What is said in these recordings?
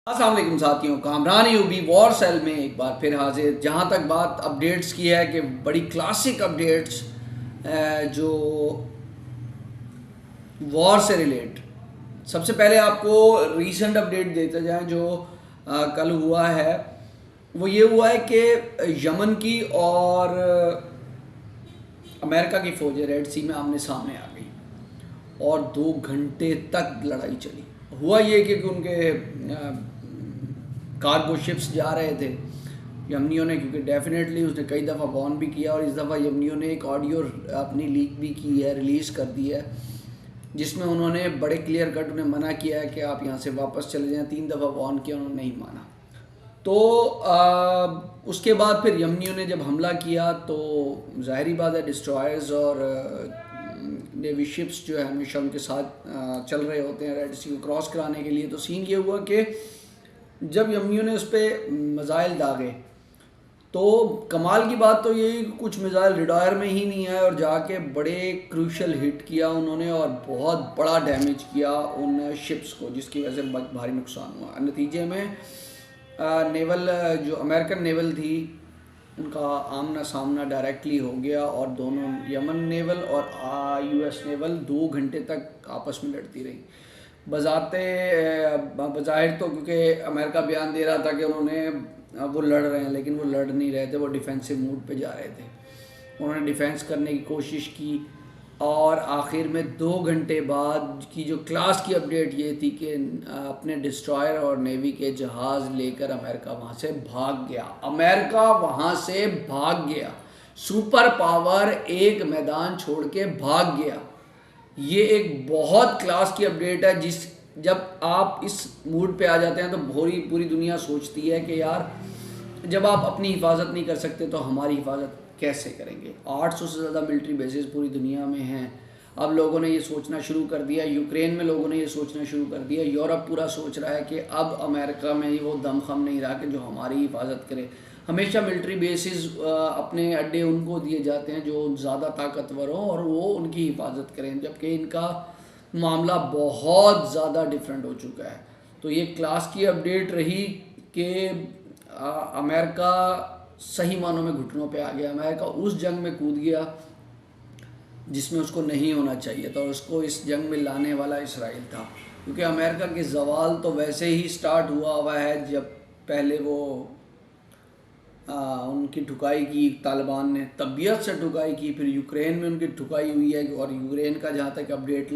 अस्सलाम वालेकुम साथियों, कामरान यूबी वॉर सेल में एक बार फिर हाजिर। जहाँ तक बात अपडेट्स की है कि बड़ी क्लासिक अपडेट्स जो वॉर से रिलेट, सबसे पहले आपको रीसेंट अपडेट देते जाएं जो कल हुआ है। वो ये हुआ है कि यमन की और अमेरिका की फ़ौजें रेड सी में आमने सामने आ गई और 2 घंटे तक लड़ाई चली। हुआ ये कि उनके कार्गो शिप्स जा रहे थे यमनियों ने, क्योंकि डेफिनेटली उसने कई दफ़ा वार्न भी किया और इस दफ़ा यमनियों ने एक ऑडियो अपनी लीक भी की है, रिलीज़ कर दी है, जिसमें उन्होंने बड़े क्लियर कट उन्हें मना किया है कि आप यहाँ से वापस चले जाएं। 3 दफ़ा वार्न किया, उन्होंने नहीं माना। तो उसके बाद फिर यमनियों ने जब हमला किया तो ज़ाहिरी बात है डिस्ट्रॉयर्स और नेवी शिप्स जो है हमेशा उनके साथ चल रहे होते हैं रेड सी को क्रॉस कराने के लिए। तो सीन ये हुआ कि जब यमनियों ने उस पर मिज़ाइल दागे तो कमाल की बात तो यही, कुछ मिज़ाइल रिडायर में ही नहीं आए और जाके बड़े क्रूशल हिट किया उन्होंने और बहुत बड़ा डैमेज किया उन शिप्स को, जिसकी वजह से भारी नुकसान हुआ। नतीजे में नेवल जो अमेरिकन नेवल थी उनका आमना सामना डायरेक्टली हो गया और दोनों यमन नेवल और यूएस नेवल 2 घंटे तक आपस में लड़ती रही। बज़ाहिर तो क्योंकि अमेरिका बयान दे रहा था कि वो लड़ रहे हैं, लेकिन वो लड़ नहीं रहे थे, वो डिफेंसिव मूड पे जा रहे थे। उन्होंने डिफेंस करने की कोशिश की और आखिर में 2 घंटे बाद की जो क्लास की अपडेट ये थी कि अपने डिस्ट्रॉयर और नेवी के जहाज़ लेकर अमेरिका वहाँ से भाग गया। अमेरिका वहाँ से भाग गया, सुपर पावर एक मैदान छोड़ के भाग गया। ये एक बहुत क्लास की अपडेट है। जब आप इस मूड पे आ जाते हैं तो पूरी दुनिया सोचती है कि यार जब आप अपनी हिफाजत नहीं कर सकते तो हमारी हिफाजत कैसे करेंगे। 800 से ज़्यादा मिलिट्री बेसिस पूरी दुनिया में हैं। अब लोगों ने ये सोचना शुरू कर दिया, यूक्रेन में लोगों ने ये सोचना शुरू कर दिया, यूरोप पूरा सोच रहा है कि अब अमेरिका में वो दमखम नहीं रहा कि जो हमारी हिफाजत करे। हमेशा मिलिट्री बेसिस अपने अड्डे उनको दिए जाते हैं जो ज़्यादा ताकतवर हों और वो उनकी हिफाजत करें, जबकि इनका मामला बहुत ज़्यादा डिफरेंट हो चुका है। तो ये क्लास की अपडेट रही कि अमेरिका सही मानों में घुटनों पे आ गया। अमेरिका उस जंग में कूद गया जिसमें उसको नहीं होना चाहिए था और उसको इस जंग में लाने वाला इसराइल था, क्योंकि अमेरिका की ज़वाल तो वैसे ही स्टार्ट हुआ है जब पहले वो उनकी ठुकाई की, तालिबान ने तबीयत से ठुकाई की, फिर यूक्रेन में उनकी ठुकाई हुई है। और यूक्रेन का जहाँ तक अपडेट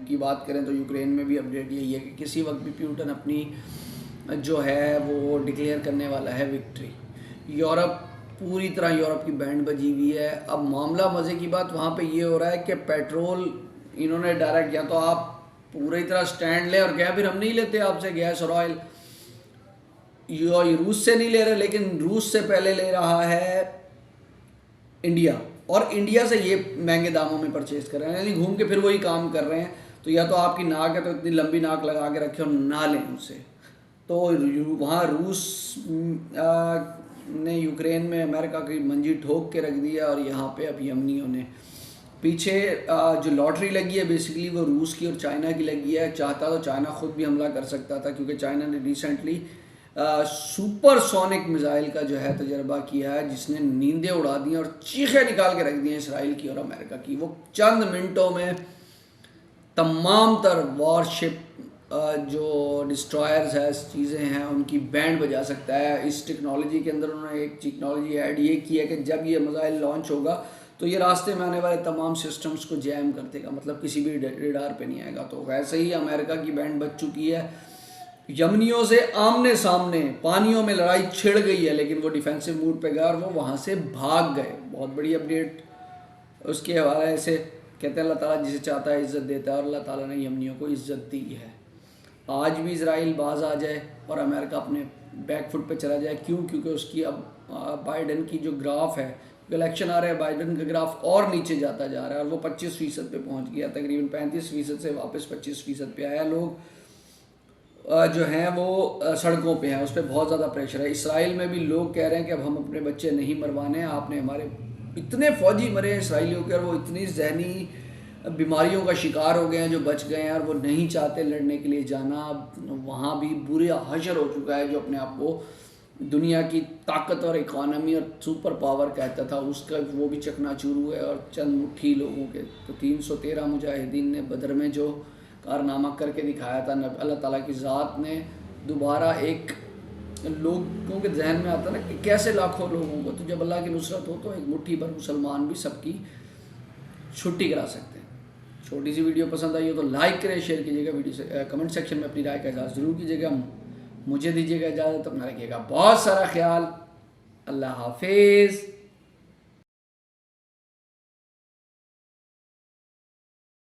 की बात करें तो यूक्रेन में भी अपडेट यही है कि किसी वक्त भी पुतिन अपनी जो है वो डिक्लेयर करने वाला है विक्ट्री। यूरोप पूरी तरह यूरोप की बैंड बजी हुई है। अब मामला मज़े की बात वहाँ पे ये हो रहा है कि पेट्रोल इन्होंने डायरेक्ट, या तो आप पूरी तरह स्टैंड लें और क्या फिर हम नहीं लेते आपसे गैस और ऑयल, रूस से नहीं ले रहे, लेकिन रूस से पहले ले रहा है इंडिया और इंडिया से ये महंगे दामों में परचेज कर रहे हैं, यानी घूम के फिर वही काम कर रहे हैं। तो या तो आपकी नाक है तो इतनी लंबी नाक लगा के रखें और ना लें उनसे। तो वहाँ रूस ने यूक्रेन में अमेरिका की मंजी ठोक के रख दिया और यहाँ पे अब यमनियों ने पीछे जो लॉटरी लगी है बेसिकली वो रूस की और चाइना की लगी है। चाहता तो चाइना खुद भी हमला कर सकता था, क्योंकि चाइना ने रिसेंटली सुपरसोनिक मिसाइल का जो है तजर्बा किया है, जिसने नींदें उड़ा दी और चीखें निकाल के रख दी हैं इसराइल की और अमेरिका की। वो चंद मिनटों में तमाम तर वॉरशिप जो डिस्ट्रॉयर्स है चीज़ें हैं उनकी बैंड बजा सकता है। इस टेक्नोलॉजी के अंदर उन्होंने एक टेक्नोलॉजी ऐड ये की है कि जब ये मिसाइल लॉन्च होगा तो ये रास्ते में आने वाले तमाम सिस्टम्स को जैम कर देगा, मतलब किसी भी रेडार पे नहीं आएगा। तो वैसे ही अमेरिका की बैंड बज चुकी है। यमनियों से आमने सामने पानियों में लड़ाई छिड़ गई है, लेकिन वो डिफेंसिव मूड पे गए और वो वहाँ से भाग गए। बहुत बड़ी अपडेट उसके हवाले से। कहते हैं अल्लाह ताला जिसे चाहता है इज़्ज़त देता है और अल्लाह ताला ने यमनियों को इज़्ज़त दी है। आज भी इजराइल बाज आ जाए और अमेरिका अपने बैक फुट पे चला जाए, क्यों? क्योंकि उसकी अब बाइडन की जो ग्राफ है, इलेक्शन आ रहा है, बाइडन का ग्राफ और नीचे जाता जा रहा है और वो 25% पे पहुंच गया, तकरीबन 35% से वापस 25% पे आया। लोग जो हैं वो सड़कों पे हैं, उस पर बहुत ज़्यादा प्रेशर है। इसराइल में भी लोग कह रहे हैं कि अब हम अपने बच्चे नहीं मरवाने, आपने हमारे इतने फ़ौजी मरे हैं इसराइलियों के और वो इतनी जहनी बीमारियों का शिकार हो गए हैं, जो बच गए हैं और वो नहीं चाहते लड़ने के लिए जाना। वहाँ भी बुरे हशर हो चुका है जो अपने आप को दुनिया की ताकत और इकॉनमी और सुपर पावर कहता था, उसका वो भी चकनाचूर हुआ है। और चंद मुट्ठी लोगों के तो 313 मुजाहिदीन ने बदर में जो कारनामा करके दिखाया था, अल्लाह ताला की ज़ात ने दोबारा एक लोगों के जहन में आता ना कि कैसे लाखों लोगों को, तो जब अल्लाह की नुसरत हो तो एक मुट्ठी भर मुसलमान भी सबकी छुट्टी करा सकते हैं। छोटी सी वीडियो पसंद आई हो तो लाइक करें, शेयर कीजिएगा, वीडियो से कमेंट सेक्शन में अपनी राय का इज़हार ज़रूर कीजिएगा। मुझे दीजिएगा इजाज़त, अपना रखिएगा बहुत सारा ख्याल। अल्लाह हाफिज़।